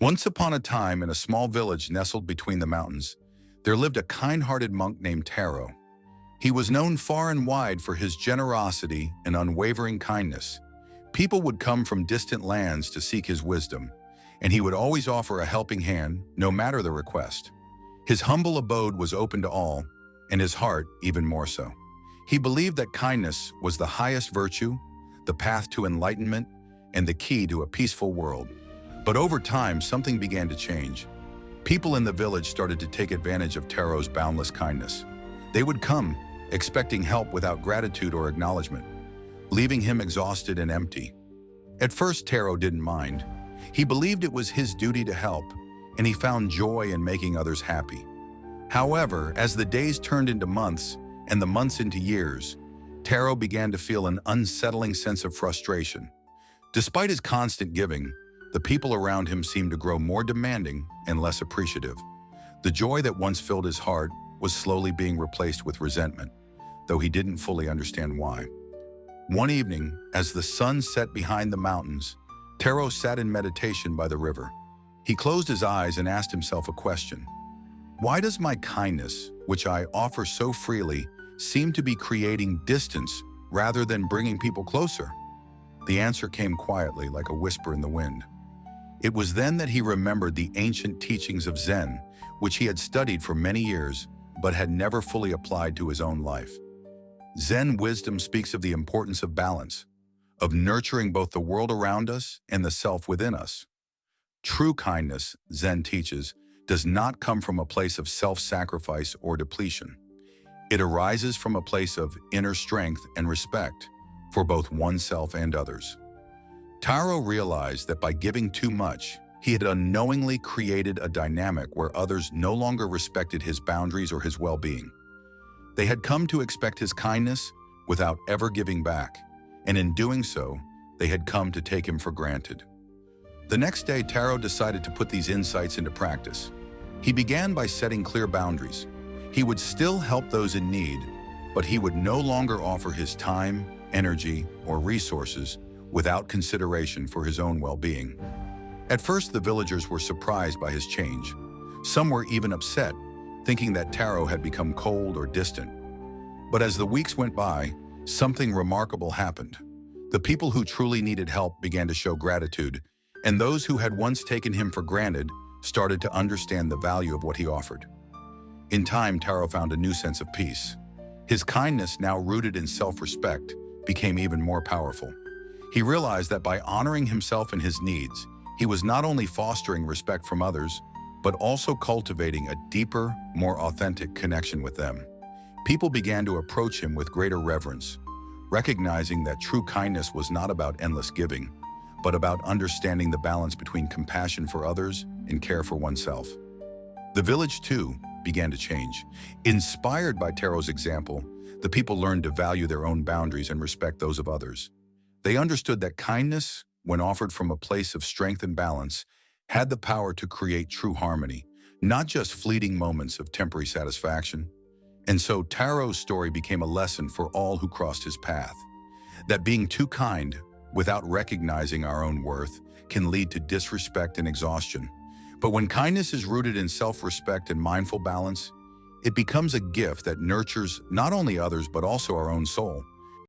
Once upon a time, in a small village nestled between the mountains, there lived a kind-hearted monk named Taro. He was known far and wide for his generosity and unwavering kindness. People would come from distant lands to seek his wisdom, and he would always offer a helping hand, no matter the request. His humble abode was open to all, and his heart even more so. He believed that kindness was the highest virtue, the path to enlightenment, and the key to a peaceful world. But over time, something began to change. People in the village started to take advantage of Taro's boundless kindness. They would come, expecting help without gratitude or acknowledgement, leaving him exhausted and empty. At first, Taro didn't mind. He believed it was his duty to help, and he found joy in making others happy. However, as the days turned into months and the months into years, Taro began to feel an unsettling sense of frustration. Despite his constant giving, the people around him seemed to grow more demanding and less appreciative. The joy that once filled his heart was slowly being replaced with resentment, though he didn't fully understand why. One evening, as the sun set behind the mountains, Taro sat in meditation by the river. He closed his eyes and asked himself a question. Why does my kindness, which I offer so freely, seem to be creating distance rather than bringing people closer? The answer came quietly, like a whisper in the wind. It was then that he remembered the ancient teachings of Zen, which he had studied for many years, but had never fully applied to his own life. Zen wisdom speaks of the importance of balance, of nurturing both the world around us and the self within us. True kindness, Zen teaches, does not come from a place of self-sacrifice or depletion. It arises from a place of inner strength and respect for both oneself and others. Taro realized that by giving too much, he had unknowingly created a dynamic where others no longer respected his boundaries or his well-being. They had come to expect his kindness without ever giving back, and in doing so, they had come to take him for granted. The next day, Taro decided to put these insights into practice. He began by setting clear boundaries. He would still help those in need, but he would no longer offer his time, energy, or resources without consideration for his own well-being. At first, the villagers were surprised by his change. Some were even upset, thinking that Taro had become cold or distant. But as the weeks went by, something remarkable happened. The people who truly needed help began to show gratitude, and those who had once taken him for granted started to understand the value of what he offered. In time, Taro found a new sense of peace. His kindness, now rooted in self-respect, became even more powerful. He realized that by honoring himself and his needs, he was not only fostering respect from others, but also cultivating a deeper, more authentic connection with them. People began to approach him with greater reverence, recognizing that true kindness was not about endless giving, but about understanding the balance between compassion for others and care for oneself. The village, too, began to change. Inspired by Taro's example, the people learned to value their own boundaries and respect those of others. They understood that kindness, when offered from a place of strength and balance, had the power to create true harmony, not just fleeting moments of temporary satisfaction. And so Taro's story became a lesson for all who crossed his path, that being too kind, without recognizing our own worth, can lead to disrespect and exhaustion. But when kindness is rooted in self-respect and mindful balance, it becomes a gift that nurtures not only others but also our own soul.